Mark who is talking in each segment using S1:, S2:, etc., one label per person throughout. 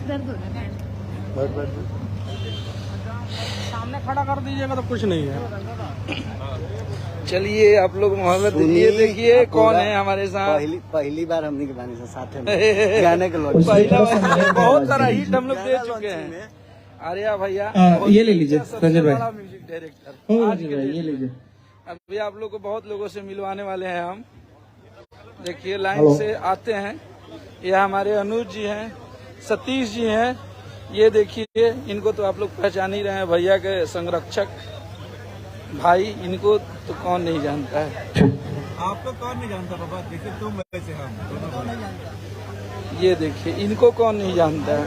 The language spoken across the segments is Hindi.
S1: दर्द हो रहा है।
S2: सामने खड़ा कर दीजिएगा तो कुछ नहीं है। चलिए आप लोग मोहब्बत ये देखिए कौन है हमारे साथ।
S3: पहली बार हमने के गाने से साथ में गाने के लोग
S2: पहला बहुत सारा हिट हम लोग दे चुके हैं। आर्या भैया
S4: ये ले लीजिए संजय भाई,
S2: म्यूजिक डायरेक्टर
S4: आज के लिए ये लीजिए।
S2: अभी आप लोग को बहुत लोगों से मिलवाने वाले हैं हम। देखिए लाइन से आते हैं। ये हमारे अनुज जी हैं, सतीश जी हैं। ये देखिए इनको तो आप लोग पहचान ही रहे हैं, भैया के संरक्षक भाई। इनको तो कौन नहीं जानता है।
S5: आपको कौन नहीं जानता बाबा, देखिए तुम वैसे हम
S2: ये देखिए इनको कौन नहीं जानता है,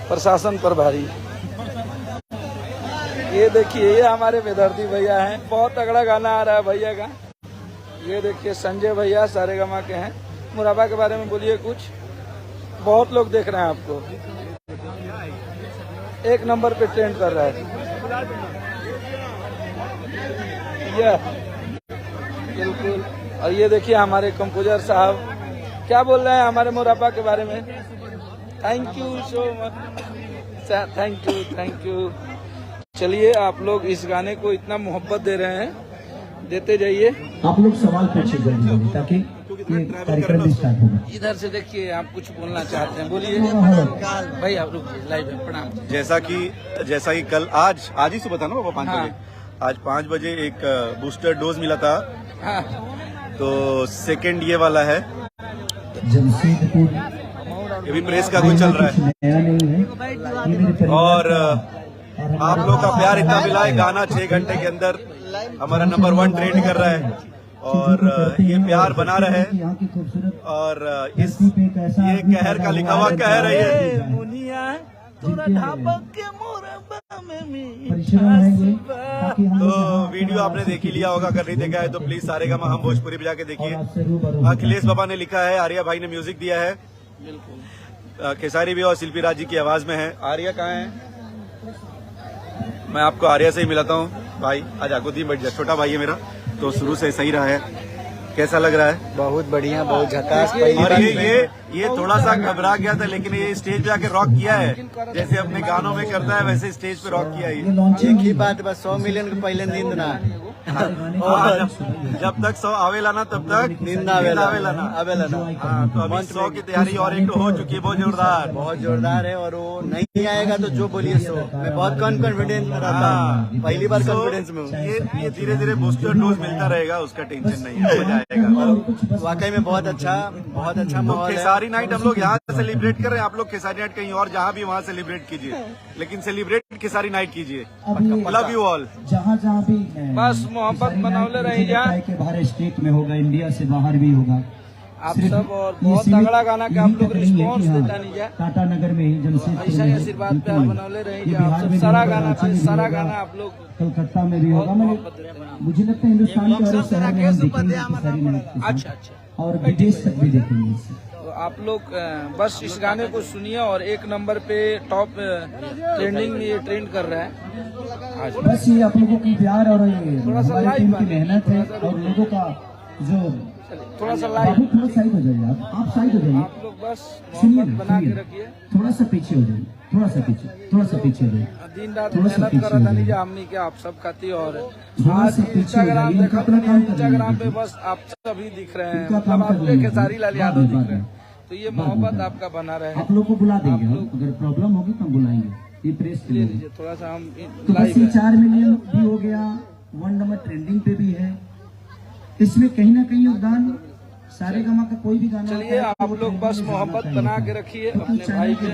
S2: प्रशासन प्रभारी। ये देखिए ये हमारे बेदर्दी भैया हैं। बहुत तगड़ा गाना आ रहा है भैया का। ये देखिए संजय भैया सारेगामा के हैं। मुराबा के बारे में बोलिए कुछ। बहुत लोग देख रहे हैं आपको, एक नंबर पे ट्रेंड कर रहा है ये बिल्कुल। और ये देखिए हमारे कंपोजर साहब क्या बोल रहे हैं हमारे मुराबा के बारे में। Thank you so much, thank you. चलिए आप लोग इस गाने को इतना मोहब्बत दे रहे हैं, देते जाइए।
S4: आप लोग सवाल पूछिए जल्दी ताकि ये कार्यक्रम भी स्टार्ट होगा।
S2: इधर से देखिए आप कुछ बोलना चाहते हैं, बोलिए भाई। आप रुकिए, लाइव है, प्रणाम।
S5: जैसा कि कल आज ही सुबह था ना बाबा 5 बजे। आज 5 बजे एक बूस्टर डोज मिला था।
S2: हाँ।
S5: तो सेकंड ये वाला है।
S4: जमशेदपुर
S5: ये भी प्रेस का कुछ चल रहा है।
S4: नया नहीं है
S5: और आप लोग का प्यार इतना मिला है, गाना 6 घंटे के अंदर हमारा नंबर 1 ट्रेंड कर रहा है। और ये प्यार बना रहे। और इस ये कहर का लिखा हुआ कह रही है। तो वीडियो आपने देख ही लिया होगा, अगर नहीं देखा है तो प्लीज सारेगामा हम भोजपुरी बजा के देखिए। अखिलेश बाबा ने लिखा है, आर्या भाई ने म्यूजिक दिया है। खेसारी भी और शिल्पी राज जी की आवाज में है। आर्या कहाँ है? मैं आपको आर्या से ही मिलाता हूँ भाई। आज आगो दी बैठ जा, छोटा भाई है मेरा, तो शुरू से सही रहा है। कैसा लग रहा है?
S3: बहुत बढ़िया, बहुत झकास।
S5: और ये थोड़ा सा घबरा गया था, लेकिन ये स्टेज पे आके रॉक किया है। जैसे अपने गानों में करता है वैसे स्टेज पे रॉक किया है।
S3: एक ही बात बस, 100 मिलियन के पहले नींद ना।
S5: और जब तक 100 आवेला ना तब तक
S3: नींद आवेला ना।
S5: तो अभी 100 की तैयारी और एक हो चुकी है, बहुत
S3: जोरदार है। और वो नहीं आएगा तो जो बोलिए सो। मैं बहुत कॉन्फिडेंस में रहता हूँ, पहली बार कॉन्फिडेंस में हूँ।
S5: ये धीरे धीरे बूस्टर डोज मिलता रहेगा, उसका टेंशन नहीं है, हो जाएगा।
S3: और वाकई में बहुत अच्छा माहौल है।
S5: खेसारी नाइट हम लोग यहाँ सेलिब्रेट कर रहे हैं। आप लोग खेसारी नाइट कहीं और जहाँ भी वहाँ सेलिब्रेट कीजिए, लेकिन सेलिब्रेट खेसारी नाइट कीजिए। Love you all.
S4: जहाँ भी
S2: बस मोहब्बत बनावले रही जाए।
S4: के बाहर स्टेट में होगा, इंडिया से बाहर भी होगा
S2: आप सब। और बहुत तगड़ा गाना का आप लोग रिस्पॉन्स देता नहीं जाए।
S4: टाटा नगर में ही जमशेदपुर
S2: ऐसा ही आशीर्वाद प्यार बनावले रही जाए। आप सब सारा गाना आप लोग
S4: कलकत्ता में भी होगा। मैंने मुझे लगता है हिंदुस्तान के हर शहर में हम देखेंगे खेसारी नाइट।
S2: अच्छा
S4: और विदेश तक भी देखेंगे।
S2: तो आप लोग बस इस गाने को सुनिए। और एक नंबर पे टॉप ट्रेंडिंग में ये ट्रेंड कर रहा है आज।
S4: बस ये आप लोगों की प्यार और
S2: थोड़ा सा
S4: हमारी टीम की मेहनत है और लोगों का जो
S2: थोड़ा सा लाइव।
S4: थोड़ा साइड हो जाइए, आप साइड हो जाइए।
S2: आप लोग बस मोहब्बत बना के रखिए।
S4: थोड़ा सा पीछे हो जाइए, थोड़ा सा पीछे हो जाइए।
S2: दिन रात मेहनत कर रहा था नहीं हमनी के आप सब खाती। और आज इंस्टाग्राम देखा, इंस्टाग्राम पे बस आप सभी दिख रहे हैं, मतलब आपके खेसारी लाल यादव दिख रहे हैं। तो ये मोहब्बत आपका बना रहे।
S4: आप लोग को बुला देंगे, अगर प्रॉब्लम होगी तो बुलाएंगे। ये प्रेस
S2: ले लीजिए थोड़ा सा। हम
S4: तो बस ये 4 मिलियन भी हो गया, 1 नंबर ट्रेंडिंग पे भी है। इसमें कहीं ना कहीं योगदान सारेगामा का कोई भी गाना।
S2: चलिए आप लोग बस मोहब्बत बना के रखिए अपने भाई के।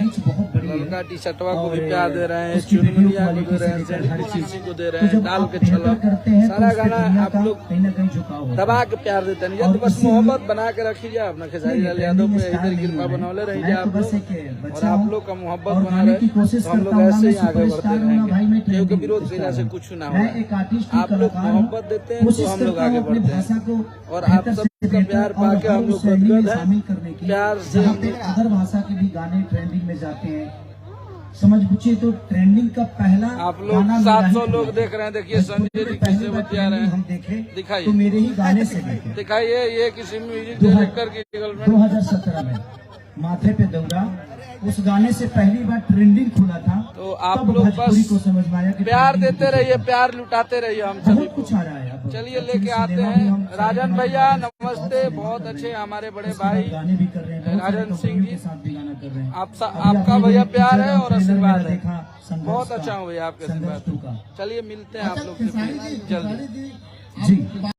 S2: लड़का टी शर्टवा को भी प्यार दे रहे हैं, चुनमुनिया को दे रहे हैं, किसी को दे रहे हैं, डाल के छला। सारा गाना आप लोग दबा के प्यार देते हैं। तो बस मोहब्बत बना के रखिए अपना खेसारी लाल यादव पे। इधर कृपा बनौले रहिए आप लोग। और आप लोग का मोहब्बत बना रहे तो हम लोग ऐसे ही आगे बढ़ते रहेंगे, क्योंकि विरोध कैला से कुछ ना हो। आप लोग मोहब्बत देते हैं तो हम लोग आगे बढ़ते हैं। और आप सब का प्यार पाके हम लोग
S4: शामिल करने के
S2: प्यार से
S4: अदर भाषा के भी गाने ट्रेंडिंग में जाते हैं। समझ पूछिए तो ट्रेंडिंग का पहला
S2: आप लोग 700 लोग देख रहे हैं। देखिए संजय जी कैसे बतिया रहे हैं।
S4: हम देखे
S2: दिखाइए,
S4: तो मेरे ही गाने से
S2: दिखाइए। ये किसी म्यूजिक डायरेक्टर की गर्लफ्रेंड
S4: 2017 में माथे पे दौड़ा, उस गाने से पहली बार ट्रेंडिंग खुला था।
S2: तो आप
S4: तब
S2: लोग
S4: भोजपुरी
S2: बस
S4: को समझ में आया कि
S2: प्यार
S4: ट्रेंडिंग
S2: देते
S4: कुछ
S2: रहिए,
S4: है।
S2: प्यार लुटाते रहिए हम सभी
S4: बहुत
S2: को।
S4: कुछ आ रहा है अब।
S2: चलिए
S4: Actually
S2: लेके आते
S4: सिनेमा भी हम
S2: हैं राजन
S4: सिनेमा
S2: भैया,
S4: भी
S2: नमस्ते, बहुत अच्छे हमारे बड़े
S4: उसके बाद
S2: भाई
S4: गाने भी कर रहे हैं, बहुत सारे
S2: राजन सिंह
S4: कंपनियों
S2: जी।
S4: के साथ भी गाना कर रहे हैं।
S2: आपका
S4: अभी
S2: भैया
S4: आपने
S2: प्यार
S4: पिक्चर
S2: है और
S4: ट्रेलर
S2: आशीर्वाद
S4: मेरा
S2: है।
S4: देखा, संघर्ष
S2: बहुत
S4: का,
S2: अच्छा हुआ आपके
S4: संघर्ष
S2: आशीर्वाद।
S4: 2 का।
S2: चलिए मिलते हैं आप लोग से जल्दी।
S4: जी।